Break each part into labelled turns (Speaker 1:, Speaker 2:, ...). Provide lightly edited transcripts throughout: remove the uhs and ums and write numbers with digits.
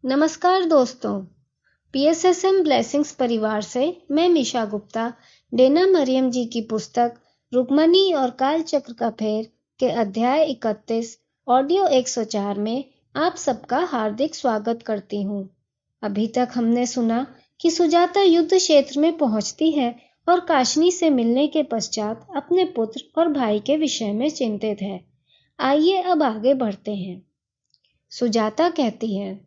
Speaker 1: नमस्कार दोस्तों, PSSM blessings परिवार से मैं मिशा गुप्ता डेना मरियम जी की पुस्तक रुक्मणी और कालचक्र का फेर के अध्याय 31 ऑडियो 104 में आप सबका हार्दिक स्वागत करती हूँ। अभी तक हमने सुना कि सुजाता युद्ध क्षेत्र में पहुंचती है और काशनी से मिलने के पश्चात अपने पुत्र और भाई के विषय में चिंतित है। आइए अब आगे बढ़ते हैं। सुजाता कहती है,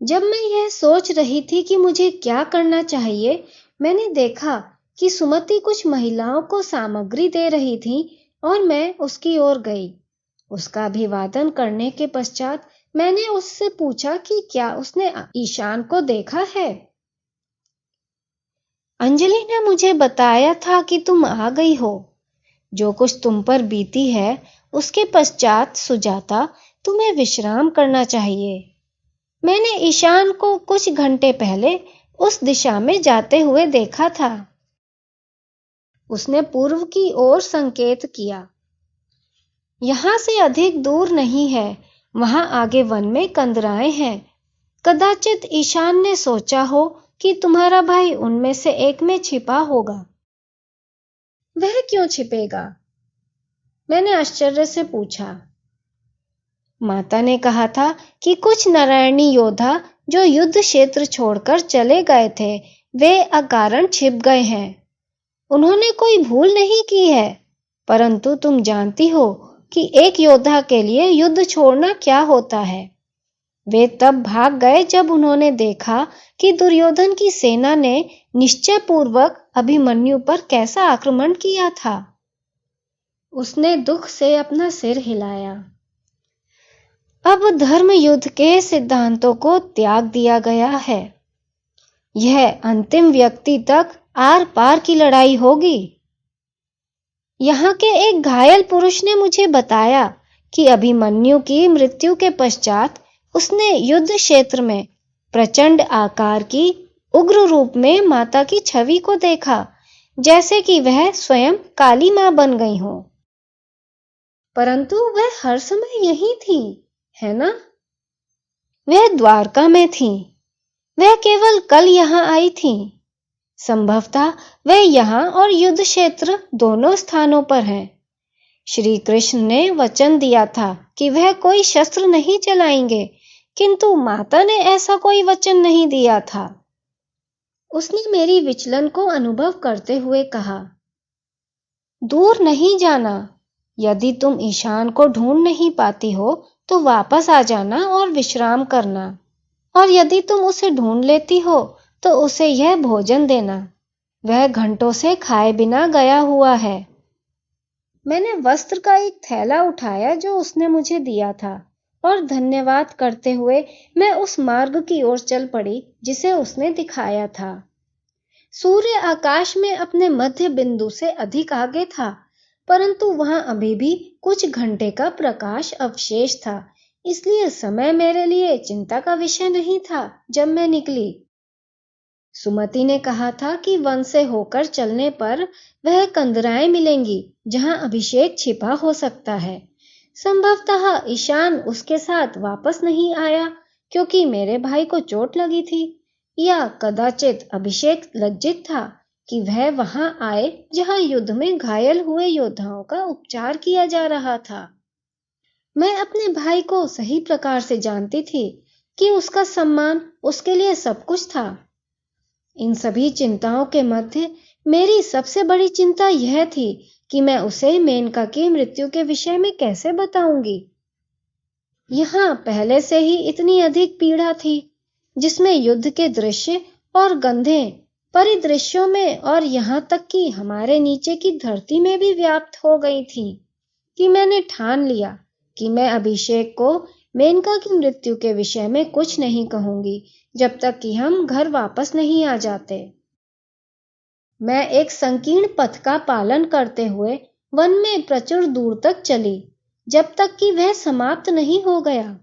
Speaker 1: जब मैं यह सोच रही थी कि मुझे क्या करना चाहिए, मैंने देखा कि सुमति कुछ महिलाओं को सामग्री दे रही थी और मैं उसकी ओर गई। उसका अभिवादन करने के पश्चात मैंने उससे पूछा कि क्या उसने ईशान को देखा है। अंजलि ने मुझे बताया था कि तुम आ गई हो। जो कुछ तुम पर बीती है उसके पश्चात सुजाता तुम्हें विश्राम करना चाहिए। मैंने ईशान को कुछ घंटे पहले उस दिशा में जाते हुए देखा था। उसने पूर्व की ओर संकेत किया। यहां से अधिक दूर नहीं है, वहां आगे वन में कंदराएं हैं। कदाचित ईशान ने सोचा हो कि तुम्हारा भाई उनमें से एक में छिपा होगा। वह क्यों छिपेगा? मैंने आश्चर्य से पूछा। माता ने कहा था कि कुछ नारायणी योद्धा जो युद्ध क्षेत्र छोड़कर चले गए थे, वे अकारण छिप गए हैं। उन्होंने कोई भूल नहीं की है, परंतु तुम जानती हो कि एक योद्धा के लिए युद्ध छोड़ना क्या होता है। वे तब भाग गए जब उन्होंने देखा कि दुर्योधन की सेना ने निश्चय पूर्वक अभिमन्यु पर कैसा आक्रमण किया था। उसने दुख से अपना सिर हिलाया। अब धर्म युद्ध के सिद्धांतों को त्याग दिया गया है। यह अंतिम व्यक्ति तक आर पार की लड़ाई होगी। यहाँ के एक घायल पुरुष ने मुझे बताया कि अभिमन्यु की मृत्यु के पश्चात उसने युद्ध क्षेत्र में प्रचंड आकार की उग्र रूप में माता की छवि को देखा, जैसे कि वह स्वयं काली मां बन गई हो। परंतु वह हर समय यही थी, है ना? वह द्वारका में थी। वह केवल कल यहाँ आई थी। संभवतः वह यहाँ और युद्ध क्षेत्र दोनों स्थानों पर हैं। श्री कृष्ण ने वचन दिया था कि वह कोई शस्त्र नहीं चलाएंगे, किंतु माता ने ऐसा कोई वचन नहीं दिया था। उसने मेरी विचलन को अनुभव करते हुए कहा, दूर नहीं जाना। यदि तुम ईशान को ढूंढ नहीं पाती हो तो वापस आ जाना और विश्राम करना, और यदि तुम उसे ढूंढ लेती हो तो उसे यह भोजन देना। वह घंटों से खाए बिना गया हुआ है। मैंने वस्त्र का एक थैला उठाया जो उसने मुझे दिया था, और धन्यवाद करते हुए मैं उस मार्ग की ओर चल पड़ी जिसे उसने दिखाया था। सूर्य आकाश में अपने मध्य बिंदु से अधिक आगे था, परंतु वहां अभी भी कुछ घंटे का प्रकाश अवशेष था, इसलिए समय मेरे लिए चिंता का विषय नहीं था। जब मैं निकली, सुमति ने कहा था कि वन से होकर चलने पर वह कंदराएं मिलेंगी जहां अभिषेक छिपा हो सकता है। संभवतः ईशान उसके साथ वापस नहीं आया क्योंकि मेरे भाई को चोट लगी थी, या कदाचित अभिषेक लज्जित था कि वह वहां आए जहां युद्ध में घायल हुए योद्धाओं का उपचार किया जा रहा था। मैं अपने भाई को सही प्रकार से जानती थी कि उसका सम्मान उसके लिए सब कुछ था। इन सभी चिंताओं के मध्य मेरी सबसे बड़ी चिंता यह थी कि मैं उसे मेनका की मृत्यु के विषय में कैसे बताऊंगी। यहाँ पहले से ही इतनी अधिक पीड़ा थी, जिसमें युद्ध के दृश्य और गंधें परिदृश्यों में और यहाँ तक कि हमारे नीचे की धरती में भी व्याप्त हो गई थी, कि मैंने ठान लिया कि मैं अभिषेक को मेनका की मृत्यु के विषय में कुछ नहीं कहूंगी जब तक कि हम घर वापस नहीं आ जाते। मैं एक संकीर्ण पथ का पालन करते हुए वन में प्रचुर दूर तक चली, जब तक कि वह समाप्त नहीं हो गया।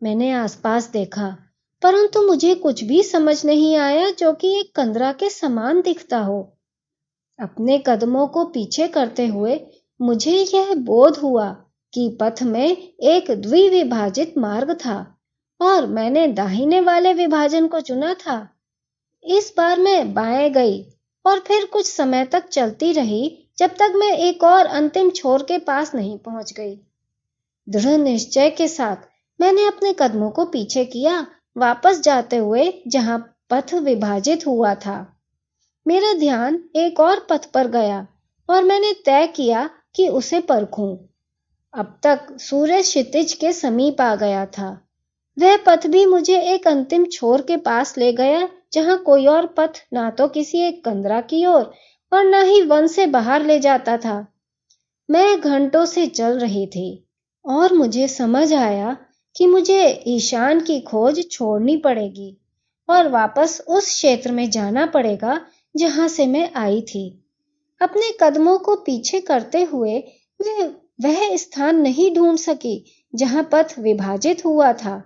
Speaker 1: मैंने आसपास देखा, परंतु मुझे कुछ भी समझ नहीं आया जो कि एक कंदरा के समान दिखता हो। अपने कदमों को पीछे करते हुए मुझे यह बोध हुआ कि पथ में एक द्विविभाजित मार्ग था, और मैंने दाहिने वाले विभाजन को चुना था। इस बार मैं बाएं गई और फिर कुछ समय तक चलती रही जब तक मैं एक और अंतिम छोर के पास नहीं पहुंच गई। दृढ़ निश्चय के साथ मैंने अपने कदमों को पीछे किया, वापस जाते हुए जहां पथ विभाजित हुआ था। मेरा ध्यान एक और पथ पर गया और मैंने तय किया कि उसे परखूं। अब तक सूर्य क्षितिज के समीप आ गया था। वह पथ भी मुझे एक अंतिम छोर के पास ले गया जहां कोई और पथ ना तो किसी एक कंदरा की ओर और न ही वन से बाहर ले जाता था। मैं घंटों से चल रही थी और मुझे समझ आया कि मुझे ईशान की खोज छोड़नी पड़ेगी और वापस उस क्षेत्र में जाना पड़ेगा जहां से मैं आई थी। अपने कदमों को पीछे करते हुए मैं वह स्थान नहीं ढूंढ सकी जहां पथ विभाजित हुआ था।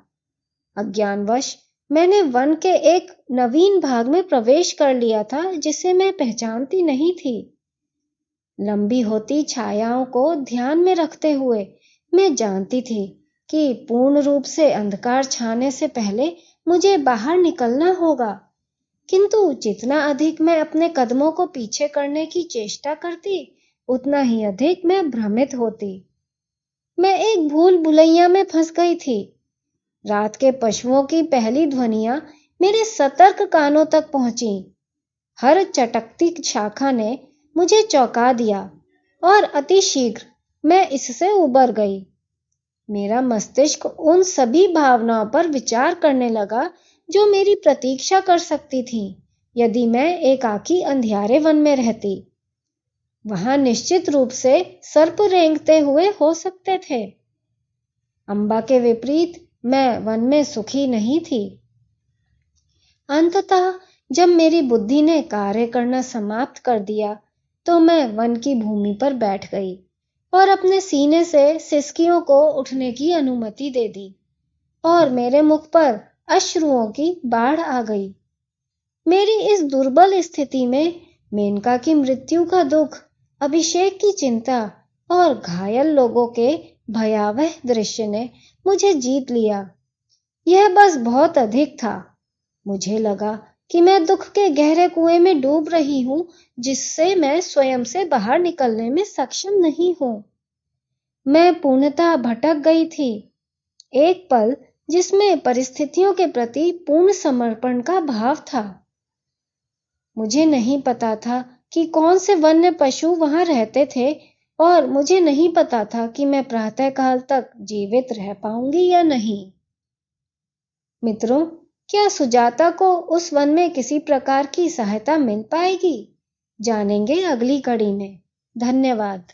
Speaker 1: अज्ञानवश मैंने वन के एक नवीन भाग में प्रवेश कर लिया था जिसे मैं पहचानती नहीं थी। लंबी होती छायाओं को ध्यान में रखते हुए मैं जानती थी कि पूर्ण रूप से अंधकार छाने से पहले मुझे बाहर निकलना होगा, किंतु जितना अधिक मैं अपने कदमों को पीछे करने की चेष्टा करती, उतना ही अधिक मैं भ्रमित होती। मैं एक भूल भुलैया में फंस गई थी। रात के पशुओं की पहली ध्वनियां मेरे सतर्क कानों तक पहुंची। हर चटकती शाखा ने मुझे चौंका दिया और अतिशीघ्र मैं इससे उबर गई। मेरा मस्तिष्क उन सभी भावनाओं पर विचार करने लगा जो मेरी प्रतीक्षा कर सकती थीं यदि मैं एकाकी अंधियारे वन में रहती। वहां निश्चित रूप से सर्प रेंगते हुए हो सकते थे। अंबा के विपरीत मैं वन में सुखी नहीं थी। अंततः जब मेरी बुद्धि ने कार्य करना समाप्त कर दिया तो मैं वन की भूमि पर बैठ गई और अपने सीने से सिसकियों को उठने की अनुमति दे दी और मेरे मुख पर अश्रुओं की बाढ़ आ गई। मेरी इस दुर्बल स्थिति में मेनका की मृत्यु का दुख, अभिषेक की चिंता और घायल लोगों के भयावह दृश्य ने मुझे जीत लिया। यह बस बहुत अधिक था। मुझे लगा कि मैं दुख के गहरे कुएं में डूब रही हूं जिससे मैं स्वयं से बाहर निकलने में सक्षम नहीं हूं। मैं पूर्णतः भटक गई थी। एक पल जिसमें परिस्थितियों के प्रति पूर्ण समर्पण का भाव था। मुझे नहीं पता था कि कौन से वन्य पशु वहां रहते थे और मुझे नहीं पता था कि मैं प्रातःकाल तक जीवित रह पाऊंगी या नहीं। मित्रों, क्या सुजाता को उस वन में किसी प्रकार की सहायता मिल पाएगी? जानेंगे अगली कड़ी में। धन्यवाद।